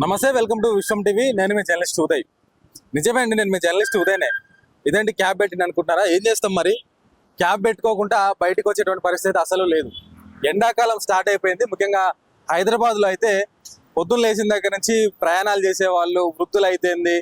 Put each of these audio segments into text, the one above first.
నమస్తే, welcome to Vishwam TV. నేను మీ journalist Uday. నిజమే అండి, నేను మీ జర్నలిస్ట్ ఉదయనే. ఇదేంటి క్యాబ్ పెట్టింది అనుకుంటున్నారా? ఏం చేస్తాం మరి, క్యాబ్ పెట్టుకోకుండా బయటకు వచ్చేటువంటి పరిస్థితి అసలు లేదు. ఎండాకాలం స్టార్ట్ అయిపోయింది. ముఖ్యంగా హైదరాబాద్లో అయితే పొద్దున్న లేచిన దగ్గర నుంచి ప్రయాణాలు చేసే వాళ్ళు, వృద్ధులు అయితేంది,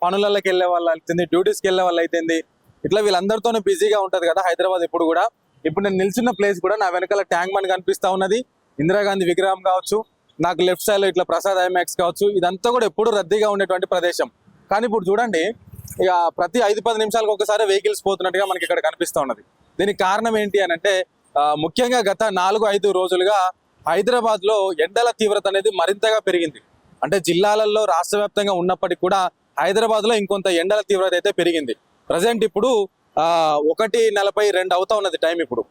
పనులకి వెళ్ళే వాళ్ళు అయితేంది, డ్యూటీస్కి వెళ్ళే వాళ్ళు అయితేంది, ఇట్లా వీళ్ళందరితోనే బిజీగా ఉంటుంది కదా హైదరాబాద్ ఎప్పుడు కూడా. ఇప్పుడు నేను నిల్చున్న ప్లేస్ కూడా నా వెనకాల ట్యాంక్ బండ్ కనిపిస్తూ ఉన్నది, ఇందిరాగాంధీ విగ్రహం కావచ్చు, నాకు లెఫ్ట్ సైడ్ లో ఇట్లా ప్రసాద్ ఐమాక్స్ కావచ్చు, ఇదంతా కూడా ఎప్పుడు రద్దీగా ఉండేటువంటి ప్రదేశం. కానీ ఇప్పుడు చూడండి, ఇక ప్రతి 5-10 నిమిషాలకు ఒకసారి వెహికల్స్ పోతున్నట్టుగా మనకి ఇక్కడ కనిపిస్తూ ఉన్నది. దీనికి కారణం ఏంటి అని అంటే ముఖ్యంగా గత 4-5 రోజులుగా హైదరాబాద్ లో ఎండల తీవ్రత అనేది మరింతగా పెరిగింది. అంటే జిల్లాలలో రాష్ట్ర వ్యాప్తంగా ఉన్నప్పటికీ కూడా హైదరాబాద్ లో ఇంకొంత ఎండల తీవ్రత అయితే పెరిగింది. ప్రజెంట్ ఇప్పుడు 1:42 అవుతా ఉన్నది టైం. ఇప్పుడు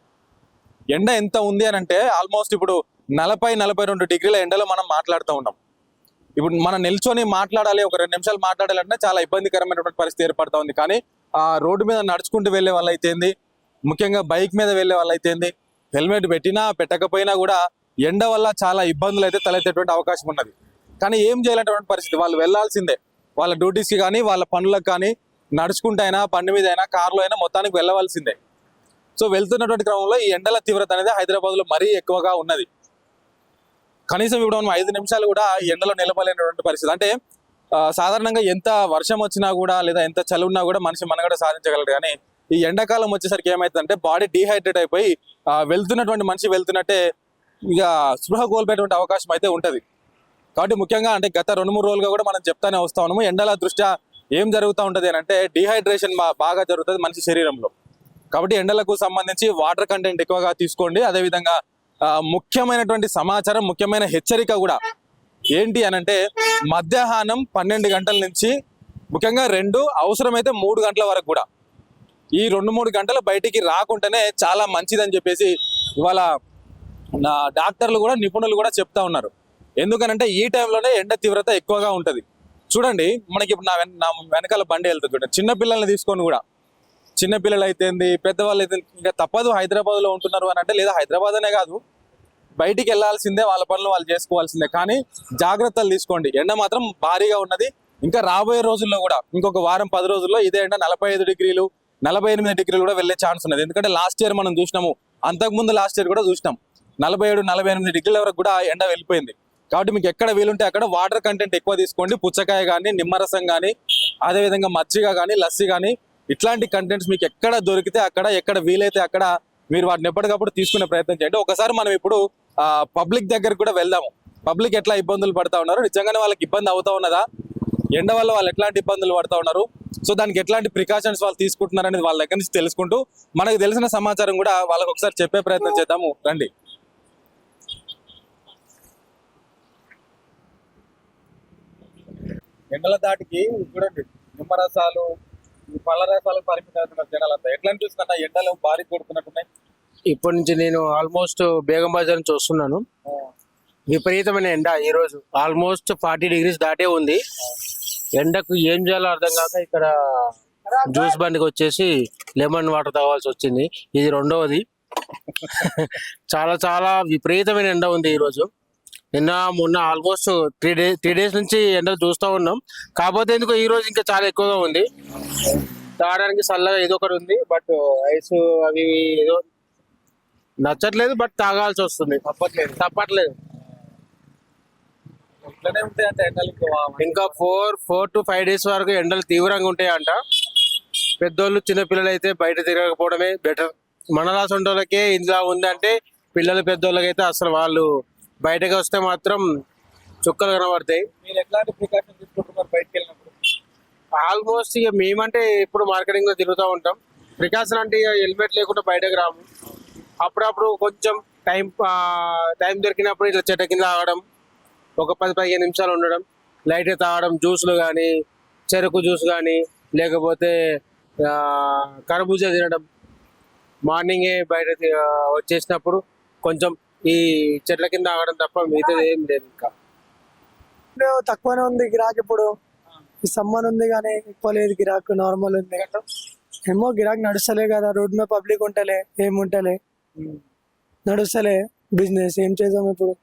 ఎండ ఎంత ఉంది అని అంటే ఆల్మోస్ట్ ఇప్పుడు 40-42 డిగ్రీల ఎండలో మనం మాట్లాడుతూ ఉన్నాం. ఇప్పుడు మనం నిల్చొని మాట్లాడాలి, ఒక 2 నిమిషాలు మాట్లాడాలంటే చాలా ఇబ్బందికరమైనటువంటి పరిస్థితి ఏర్పడతా ఉంది. కానీ రోడ్డు మీద నడుచుకుంటూ వెళ్ళే వాళ్ళు అయితేంది, ముఖ్యంగా బైక్ మీద వెళ్ళే వాళ్ళు అయితేంది, హెల్మెట్ పెట్టినా పెట్టకపోయినా కూడా ఎండ వల్ల చాలా ఇబ్బందులు అయితే తలెత్తేటువంటి అవకాశం ఉన్నది. కానీ ఏం చేయాలనేటువంటి పరిస్థితి, వాళ్ళు వెళ్లాల్సిందే. వాళ్ళ డ్యూటీస్కి కానీ వాళ్ళ పనులకు కానీ నడుచుకుంటైనా, బండి మీద అయినా, కారులో అయినా మొత్తానికి వెళ్ళవలసిందే. సో వెళ్తున్నటువంటి క్రమంలో ఈ ఎండల తీవ్రత అనేది హైదరాబాద్లో మరీ ఎక్కువగా ఉన్నది. కనీసం ఇప్పుడు మనం 5 నిమిషాలు కూడా ఎండలో నిలబడలేనటువంటి పరిస్థితి. అంటే సాధారణంగా ఎంత వర్షం వచ్చినా కూడా, లేదా ఎంత చలి ఉన్నా కూడా మనిషి మనగడ సాధించగలడు. కానీ ఈ ఎండాకాలం వచ్చేసరికి ఏమవుతుందంటే బాడీ డీహైడ్రేట్ అయిపోయి వెళ్తున్నటువంటి మనిషి వెళ్తున్నట్టే ఇక స్పృహ కోల్పోయేటువంటి అవకాశం అయితే ఉంటుంది. కాబట్టి ముఖ్యంగా అంటే గత 2-3 రోజులుగా కూడా మనం చెప్తానే వస్తా ఉన్నాము, ఎండల దృష్ట్యా ఏం జరుగుతూ ఉంటుంది అని అంటే డీహైడ్రేషన్ బాగా జరుగుతుంది మనిషి శరీరంలో. కాబట్టి ఎండలకు సంబంధించి వాటర్ కంటెంట్ ఎక్కువగా తీసుకోండి. అదేవిధంగా ముఖ్యమైనటువంటి సమాచారం, ముఖ్యమైన హెచ్చరిక కూడా ఏంటి అని అంటే మధ్యాహ్నం 12 గంటల నుంచి ముఖ్యంగా 2 అవసరమైతే 3 గంటల వరకు కూడా ఈ 2-3 గంటలు బయటికి రాకుండానే చాలా మంచిదని చెప్పేసి ఇవాళ డాక్టర్లు కూడా, నిపుణులు కూడా చెప్తా ఉన్నారు. ఎందుకనంటే ఈ టైంలోనే ఎండ తీవ్రత ఎక్కువగా ఉంటుంది. చూడండి, మనకి ఇప్పుడు నా వెనకాల బండి వెళ్తుంది చూడండి, చిన్నపిల్లల్ని తీసుకొని కూడా, చిన్నపిల్లలు అయితేంది, పెద్దవాళ్ళు అయితే ఇంకా తప్పదు హైదరాబాద్లో ఉంటున్నారు అని అంటే, లేదా హైదరాబాద్ అనే కాదు బయటికి వెళ్ళాల్సిందే, వాళ్ళ పనులు వాళ్ళు చేసుకోవాల్సిందే. కానీ జాగ్రత్తలు తీసుకోండి. ఎండ మాత్రం భారీగా ఉన్నది. ఇంకా రాబోయే రోజుల్లో కూడా ఇంకొక వారం 10 రోజుల్లో ఇదే ఎండ 45 డిగ్రీలు 48 డిగ్రీలు కూడా వెళ్ళే ఛాన్స్ ఉన్నది. ఎందుకంటే లాస్ట్ ఇయర్ మనం చూసినాము, అంతకుముందు లాస్ట్ ఇయర్ కూడా చూసినాం 47-48 డిగ్రీల వరకు కూడా ఎండ వెళ్ళిపోయింది. కాబట్టి మీకు ఎక్కడ వీలుంటే అక్కడ వాటర్ కంటెంట్ ఎక్కువ తీసుకోండి. పుచ్చకాయ కానీ, నిమ్మరసం కానీ, అదేవిధంగా మజ్జిగ కానీ, లస్సీ కానీ, ఇట్లాంటి కంటెంట్స్ మీకు ఎక్కడ దొరికితే అక్కడ, ఎక్కడ వీలైతే అక్కడ మీరు వాటిని ఎప్పటికప్పుడు తీసుకునే ప్రయత్నం చేయండి. ఒకసారి మనం ఇప్పుడు పబ్లిక్ దగ్గరకు కూడా వెళ్దాము. పబ్లిక్ ఎట్లా ఇబ్బందులు పడతా ఉన్నారు, నిజంగానే వాళ్ళకి ఇబ్బంది అవుతా ఉన్నదా, ఎండ వల్ల వాళ్ళు ఎట్లాంటి ఇబ్బందులు పడతా ఉన్నారు, సో దానికి ఎట్లాంటి ప్రికాషన్స్ వాళ్ళు తీసుకుంటున్నారు అనేది వాళ్ళ దగ్గర నుంచి తెలుసుకుంటూ మనకు తెలిసిన సమాచారం కూడా వాళ్ళకి ఒకసారి చెప్పే ప్రయత్నం చేద్దాము. రండి. ఎండల దాటికి చూడండి, నిమ్మరసాలు, పళ్ళ రసాలకు పరిమితం అవుతున్నారు జనాలంతా. ఎట్లా అనిపిస్తుందంట, ఎండలు భారీ కొడుతున్నట్టున్నాయి. ఇప్పటి నుంచి నేను ఆల్మోస్ట్ బేగం బజార్ నుంచి వస్తున్నాను. విపరీతమైన ఎండ ఈ రోజు ఆల్మోస్ట్ 40 డిగ్రీస్ దాటే ఉంది. ఎండకు ఏం చేయాలో అర్థం కాక ఇక్కడ జ్యూస్ బండికి వచ్చేసి లెమన్ వాటర్ తాగాల్సి వచ్చింది. ఇది రెండవది. చాలా చాలా విపరీతమైన ఎండ ఉంది ఈ రోజు. నిన్న మొన్న ఆల్మోస్ట్ 3 డేస్ నుంచి ఎండలు చూస్తూ ఉన్నాం. కాకపోతే ఎందుకో ఈ రోజు ఇంకా చాలా ఎక్కువగా ఉంది. తాగడానికి చల్లగా ఏదో ఒకటి ఉంది, బట్ ఐస్ అవి ఏదో నచ్చట్లేదు, బట్ తాగాల్సి వస్తుంది. తప్పట్లేదు. ఇంకా 4 to 5 డేస్ వరకు ఎండలు తీవ్రంగా ఉంటాయంట. పెద్దోళ్ళు, చిన్నపిల్లలు అయితే బయట తిరగకపోవడమే బెటర్. మనలా సొంటోళ్ళకే ఇంట్లో ఉందంటే, పిల్లలు పెద్దోళ్ళకైతే అసలు వాళ్ళు బయటకు వస్తే మాత్రం చుక్కలు కనబడతాయి. మీరు ఎట్లాంటి ప్రికాషన్ తీసుకుంటున్నారు బయటకు వెళ్ళినప్పుడు? ఆల్మోస్ట్ ఇక మేమంటే ఇప్పుడు మార్కెటింగ్ లో తిరుగుతూ ఉంటాం. ప్రికాషన్ అంటే ఇక హెల్మెట్ లేకుండా బయటకు రాము. అప్పుడప్పుడు కొంచెం టైం దొరికినప్పుడు ఇట్లా చెట్ట కింద ఆగడం, ఒక 10-15 నిమిషాలు ఉండడం, లైట్గా తాగడం, జ్యూస్లు కానీ, చెరుకు జ్యూస్ కానీ, లేకపోతే కర్బూజా తినడం. మార్నింగే బయట వచ్చేసినప్పుడు కొంచెం ఈ చెట్ల కింద ఆగడం తప్ప మిగతా ఏం లేదు. ఇంకా తక్కువనే ఉంది గిరాక్. ఇప్పుడు ఈ సమ్మర్ ఉంది కానీ ఎక్కువ లేదు గిరాక్, నార్మల్ ఉంది. ఏమో గిరాక్ నడుస్తలే కదా, రోడ్ మీద పబ్లిక్ ఉంటలే, ఏముంటలే, నడుస్తలే బిజినెస్. ఏం చేద్దాం ఇప్పుడు?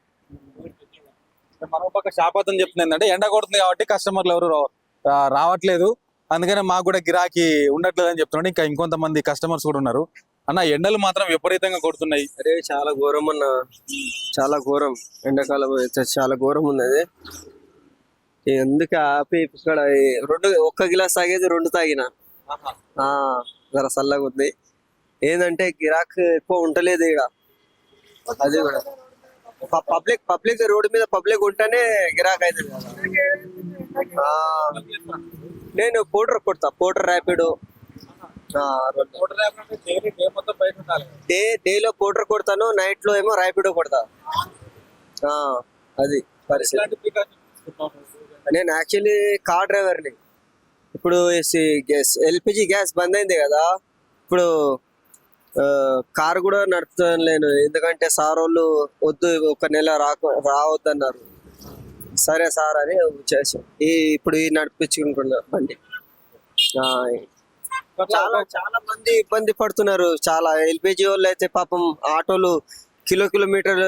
మరో పక్క శాపతం చెప్తుంది ఏంటంటే ఎండ కొడుతుంది కాబట్టి కస్టమర్లు ఎవరు రావట్లేదు, అందుకనే మాకు కూడా గిరాకీ ఉండట్లేదు అని చెప్తున్నాడు. ఇంకా ఇంకొంతమంది కస్టమర్స్ కూడా ఉన్నారు. అన్న ఎండలు మాత్రం విపరీతంగా కొడుతున్నాయి. అరే చాలా ఘోరం అన్న, చాలా ఘోరం. ఎండాకాలం అయితే చాలా ఘోరం ఉన్నది. ఎందుకు ఆపి ఇక్కడ ఒక్క గిలాస్ తాగేది 2 తాగిన. జర చల్లగా ఉంది. ఏంటంటే గిరాక్ ఎక్కువ ఉంటలేదు ఇక్కడ. అది కూడా పబ్లిక్ రోడ్డు మీద పబ్లిక్ ఉంటేనే గిరాక్ అవుతుంది కదా. నేను పోటర్ ర్యాపిడో డేలో పోటర్ కొడతాను, నైట్ లో ఏమో ర్యాపిడో కొడతా. అది పరిస్థితి. నేను యాక్చువల్లీ కార్ డ్రైవర్ని. ఇప్పుడు ఎల్పిజి గ్యాస్ బంద్ అయింది కదా, ఇప్పుడు కార్ కూడా నడుపుతాను. ఎందుకంటే సార్ వాళ్ళు వద్దు 1 నెల రావద్దన్నారు. సరే సార్ అని వచ్చేసాం. ఇప్పుడు నడిపించుకుంటున్నా బండి. చాలా మంది ఇబ్బంది పడుతున్నారు. చాలా ఎల్పిజి వాళ్ళు అయితే పాపం ఆటోలు కిలోమీటర్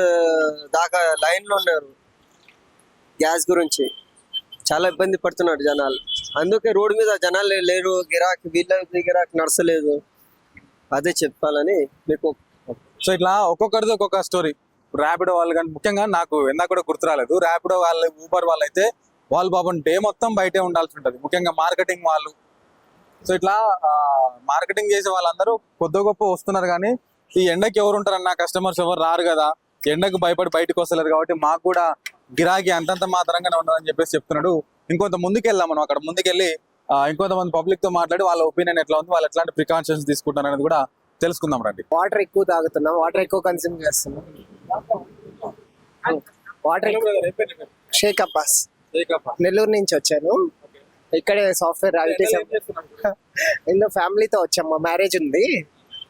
దాకా లైన్ లో ఉన్నారు. గ్యాస్ గురించి చాలా ఇబ్బంది పడుతున్నారు జనాలు. అందుకే రోడ్డు మీద జనాలు లేరు, వీళ్ళ గిరాకీ నడసలేదు. అదే చెప్పాలని మీకు. సో ఇట్లా ఒక్కొక్కరిది ఒక్కొక్క స్టోరీ. ర్యాపిడో వాళ్ళు కానీ ముఖ్యంగా నాకు ఎందా కూడా గుర్తు రాలేదు. ర్యాపిడో వాళ్ళు, ఊబర్ వాళ్ళు అయితే వాళ్ళు పాపం డే మొత్తం బయటే ఉండాల్సి ఉంటుంది, ముఖ్యంగా మార్కెటింగ్ వాళ్ళు. సో ఇట్లా మార్కెటింగ్ చేసే వాళ్ళందరూ కొద్ది గొప్ప వస్తున్నారు, కానీ ఈ ఎండకి ఎవరు ఉంటారన్న కస్టమర్స్ ఎవరు రారు కదా, ఎండకు భయపడి బయటకు వస్తలేరు. కాబట్టి మాకు కూడా గిరాకీ అంతంత మాత్రంగానే ఉండదని చెప్పేసి చెప్తున్నాడు. ఇంకొంత ముందుకెళ్దాం మనం. అక్కడ ముందుకెళ్ళి ఇంకొంతమంది పబ్లిక్ తో మాట్లాడి వాళ్ళ ఒపీనియన్ ఎట్లా ఉంది, వాళ్ళు ఎట్లాంటి ప్రికాషన్స్ తీసుకుంటారు అనేది కూడా తెలుసుకుందాం రండి. వాటర్ ఎక్కువ తాగుతున్నాం, వాటర్ ఎక్కువ కన్స్యూమ్ చేస్తున్నాం. వాటర్ షేక్ అబ్బాస్, నెల్లూరు నుంచి వచ్చాను. ఇక్కడే సాఫ్ట్వేర్ ఐటీస్ ఇందులో ఫ్యామిలీతో వచ్చాము. మా మ్యారేజ్ ఉంది,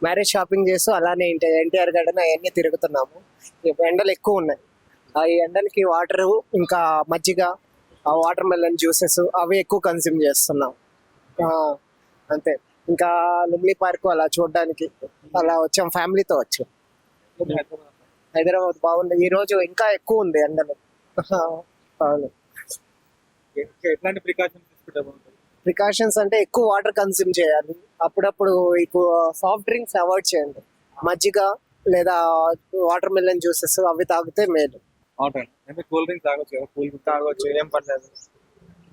మ్యారేజ్ షాపింగ్ చేస్తూ అలానే ఎన్టీఆర్ గార్డెన్ అవన్నీ తిరుగుతున్నాము. ఎండలు ఎక్కువ ఉన్నాయి. ఈ ఎండలకి వాటర్, ఇంకా మజ్జిగ, వాటర్ మెలన్ జ్యూసెస్ అవి ఎక్కువ కన్స్యూమ్ చేస్తున్నాం. అంతే. ఇంకా లుమ్లీ పార్క్ అలా చూడడానికి అలా వచ్చాం, ఫ్యామిలీతో వచ్చాం. హైదరాబాద్ బాగుంది. ఈ రోజు ఇంకా ఎక్కువ ఉంది ఎండలు. అవును. ఎట్లాంటి ప్రికాషన్స్ ప్రికాషన్స్ అంటే ఎక్కువ వాటర్ కన్స్యూమ్ చేయాలి. అప్పుడప్పుడు ఎక్కువ సాఫ్ట్ డ్రింక్స్ అవాయిడ్ చేయండి. మజ్జిగ లేదా వాటర్ మెలన్ జ్యూసెస్ అవి తాగితే మేలు. కూల్ డ్రింక్స్ తాగొచ్చు కదా, కూల్ డ్రింక్స్ తాగొచ్చు, ఏం పర్లేదు,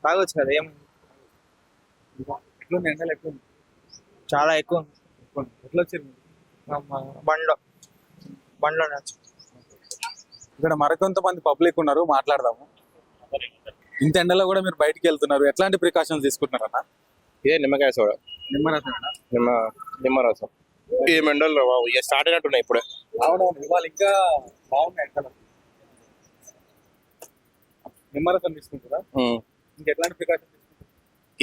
తాగొచ్చు కదా. ఏం ఎట్లుంది ఎండలు ఎట్లుంది? చాలా ఎక్కువ ఎట్లా వచ్చారు బండ్లో నచ్చు. ఇక్కడ మరికొంతమంది పబ్లిక్ ఉన్నారు, మాట్లాడదాము. ఇంత ఎండలో కూడా మీరు బయటికి వెళ్తున్నారు, ఎట్లాంటి ప్రికాషన్స్ తీసుకుంటున్నారు అన్న? ఇదే నిమ్మకాయ సోడా, నిమ్మరసం నిమ్మరసం. ఈ మెండల్లో ఇక స్టార్ట్ అయినట్టున్నాయి ఇప్పుడే. అవునవును, ఇవాళ ఇంకా బాగున్నాయి ఎండలు. నిమ్మరసం తీసుకుంటారా? ఇంకా ఎట్లాంటి ప్రికాషన్స్ తీసుకుంటారు?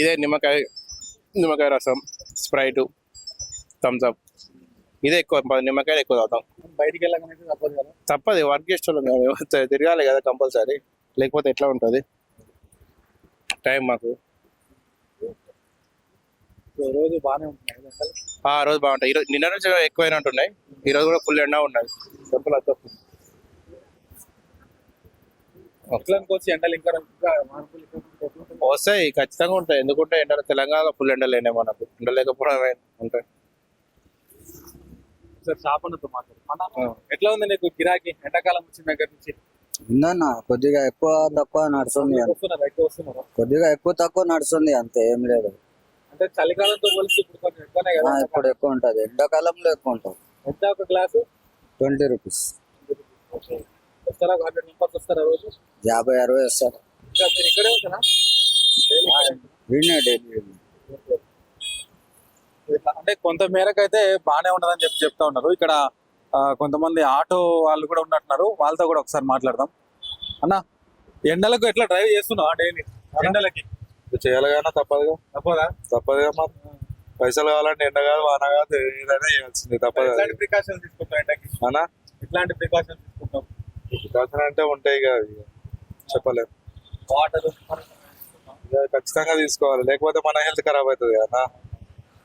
ఇదే నిమ్మకాయ రసం, స్ప్రైట్, థమ్స్ అప్. ఇదే ఎక్కువ, నిమ్మకాయలు ఎక్కువ తాగుతాం. బయటికి వెళ్ళగానే తప్పదు కదా. తప్పదు, వర్క్ చేసేవాళ్ళం తిరగాలి కదా కంపల్సరీ, లేకపోతే ఎట్లా ఉంటుంది టైం మాకు. రోజు బాగానే ఉంటున్నాయి ఎండలు. ఆ రోజు బాగుంటాయి. ఈరోజు నిన్న రోజు ఎక్కువైనా ఉంటున్నాయి, ఈ రోజు కూడా ఫుల్ ఎండ ఉన్నాయి. చెప్పులు అద్దపు వచ్చి ఎండలు ఇంకా వస్తాయి, ఖచ్చితంగా ఉంటాయి. ఎందుకంటే ఎండలు తెలంగాణలో ఫుల్ ఎండలేనే, మనకు ఎండ లేకపోవడం ఉంటాయి. సార్ షాపన్నతో మాట్లాడు. ఎట్లా ఉంది నీకు గిరాకీ ఎండాకాలం వచ్చిన దగ్గర నుంచి? ఉందన్న కొద్దిగా ఎక్కువ తక్కువ నడుస్తుంది, కొద్దిగా ఎక్కువ తక్కువ నడుస్తుంది, అంతే, ఏం లేదు. అంటే చలికాలంతో పోలిస్తే ఇప్పుడు కొంచెం ఎక్కువనే కదా? ఇప్పుడు ఎక్కువ ఉంటది, ఎండాకాలంలో ఎక్కువ ఉంటుంది. ఎంత ఒక గ్లాసు? 20 రూపీస్. వస్తారా 100 మెంబర్స్ వస్తారా రోజు? 50-60 వస్తారు. ఇంకా మీరు ఇక్కడే ఉంటారా? వీడినే డైలీ. అంటే కొంత మేరకు అయితే బాగానే ఉండదని చెప్తా ఉన్నారు. ఇక్కడ కొంతమంది ఆటో వాళ్ళు కూడా ఉన్నట్టున్నారు, వాళ్ళతో కూడా ఒకసారి మాట్లాడదాం. అన్న, ఎండలకు ఎట్లా డ్రైవ్ చేస్తున్నావా డైలీ? ఎండలకి చేయాలిగా, తప్పదుగా మరి. పైసలు కావాలంటే ఎండ కాదు, వాన కాదు, ఏదైనా చేయాల్సింది, తప్పదు. ఎట్లాంటి ప్రికాషన్స్ తీసుకుంటాం ఎండకి? అన్నా ఎట్లాంటి ప్రికాషన్స్ తీసుకుంటాం? ప్రికాషన్ అంటే ఉంటాయి ఇక చెప్పలేము. వాటర్ ఖచ్చితంగా తీసుకోవాలి, లేకపోతే మన హెల్త్ ఖరాబ్ అవుతుంది కదా.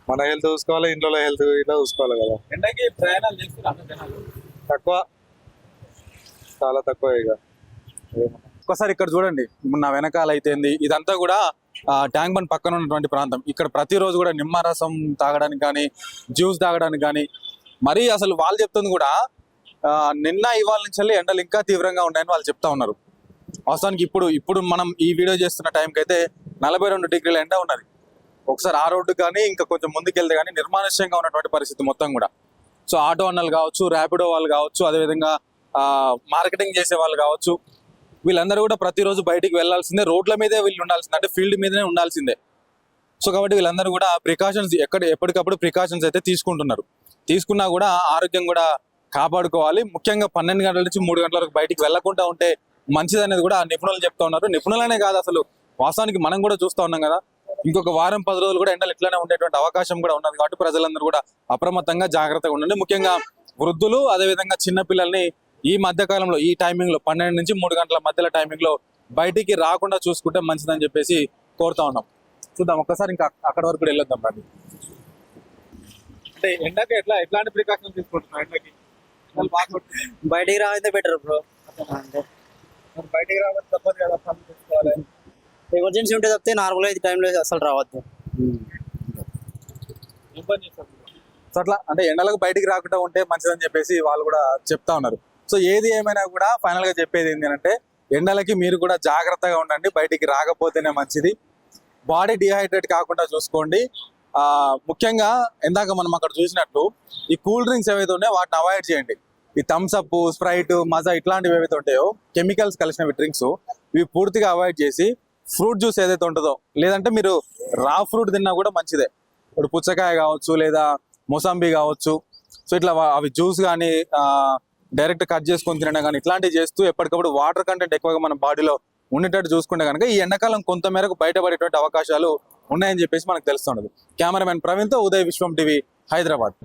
మన హెల్త్ చూసుకోవాలి, ఇంట్లో హెల్త్ ఇట్లా చూసుకోవాలి కదా. ఎండకి ప్రయాణాలు చేస్తున్నారు జనాలు? తక్కువ, చాలా తక్కువ. ఇక ఒక్కసారి ఇక్కడ చూడండి, ఇప్పుడు నా వెనకాల అయితేంది ఇదంతా కూడా ట్యాంక్ బండ్ పక్కన ఉన్నటువంటి ప్రాంతం. ఇక్కడ ప్రతిరోజు కూడా నిమ్మరసం తాగడానికి కానీ, జ్యూస్ తాగడానికి కానీ, మరి అసలు వాళ్ళు చెప్తుంది కూడా నిన్న ఇవాళ నుంచి ఎండలు ఇంకా తీవ్రంగా ఉన్నాయని వాళ్ళు చెప్తా ఉన్నారు. వాస్తవానికి ఇప్పుడు మనం ఈ వీడియో చేస్తున్న టైంకి అయితే 42 డిగ్రీల ఎండ ఉన్నది. ఒకసారి ఆ రోడ్డు కానీ ఇంకా కొంచెం ముందుకెళ్తే కానీ నిర్మానుష్యంగా ఉన్నటువంటి పరిస్థితి మొత్తం కూడా. సో ఆటో అన్నలు కావచ్చు, ర్యాపిడో వాళ్ళు కావచ్చు, అదేవిధంగా మార్కెటింగ్ చేసే వాళ్ళు కావచ్చు, వీళ్ళందరూ కూడా ప్రతిరోజు బయటికి వెళ్లాల్సిందే, రోడ్ల మీదే వీళ్ళు ఉండాల్సిందే, అంటే ఫీల్డ్ మీదనే ఉండాల్సిందే. సో కాబట్టి వీళ్ళందరూ కూడా ప్రికాషన్స్ ఎప్పటికప్పుడు ప్రికాషన్స్ అయితే తీసుకుంటున్నారు. తీసుకున్నా కూడా ఆరోగ్యం కూడా కాపాడుకోవాలి. ముఖ్యంగా 12 గంటల నుంచి 3 గంటల వరకు బయటికి వెళ్లకుండా ఉంటే మంచిది అనేది కూడా నిపుణులు చెప్తా ఉన్నారు. నిపుణులనే కాదు, అసలు వాస్తవానికి మనం కూడా చూస్తూ ఉన్నాం కదా, ఇంకొక వారం 10 రోజులు కూడా ఎండలు ఇట్లానే ఉండేటువంటి అవకాశం కూడా ఉన్నది. కాబట్టి ప్రజలందరూ కూడా అప్రమత్తంగా జాగ్రత్తగా ఉండండి. ముఖ్యంగా వృద్ధులు, అదేవిధంగా చిన్న పిల్లల్ని ఈ మధ్య కాలంలో ఈ టైమింగ్ లో 12 నుంచి 3 గంటల మధ్యలో టైమింగ్ లో బయటికి రాకుండా చూసుకుంటే మంచిదని చెప్పేసి కోరుతా ఉన్నాం. చూద్దాం ఒక్కసారి ఇంకా అక్కడ వరకు కూడా వెళ్ళొద్దాం రండి. అంటే ఎండకి ఎట్లాంటి ప్రికాషన్స్ తీసుకుంటున్నాం? ఎండకి బయటికి రావైతే బెటర్ బ్రో. బయటికి రావాలి తప్పదు కదా, పనులు చేసుకోవాలి. ఎమర్జెన్సీ ఉంటే తప్పితే నార్మల్ అయితే టైంలో అసలు రావద్దు. ఏం పని చేస్తారు? సో అట్లా అంటే ఎండలకు బయటికి రాకుండా ఉంటే మంచిదని చెప్పేసి వాళ్ళు కూడా చెప్తా ఉన్నారు. సో ఏది ఏమైనా కూడా ఫైనల్ గా చెప్పేది ఏంటి అంటే, ఎండలకి మీరు కూడా జాగ్రత్తగా ఉండండి, బయటికి రాకపోతేనే మంచిది. బాడీ డిహైడ్రేట్ కాకుండా చూసుకోండి. ముఖ్యంగా ఇందాక మనం అక్కడ చూసినట్టు ఈ కూల్ డ్రింక్స్ ఏవైతే ఉన్నాయో వాటిని అవాయిడ్ చేయండి. ఈ థమ్స్ అప్, స్ప్రైట్, మజా ఇట్లాంటివి ఏవైతే ఉంటాయో కెమికల్స్ కలిసినవి డ్రింక్స్, ఇవి పూర్తిగా అవాయిడ్ చేసి ఫ్రూట్ జ్యూస్ ఏదైతే ఉంటుందో, లేదంటే మీరు రా ఫ్రూట్ తిన్నా కూడా మంచిదే. ఇప్పుడు పుచ్చకాయ కావచ్చు, లేదా మొసంబి కావచ్చు, సో ఇట్లా అవి జ్యూస్ కానీ డైరెక్ట్ కట్ చేసుకొని తినడం కానీ ఇట్లాంటివి చేస్తూ ఎప్పటికప్పుడు వాటర్ కంటెంట్ ఎక్కువగా మన బాడీలో ఉండేటట్టు చూసుకుంటే కనుక ఈ ఎండాకాలం కొంత మేరకు బయటపడేటువంటి అవకాశాలు ఉన్నాయని చెప్పేసి మనకు తెలుస్తున్నది. కెమెరామెన్ ప్రవీణ్తో ఉదయ్ విశ్వం టీవీ, హైదరాబాద్.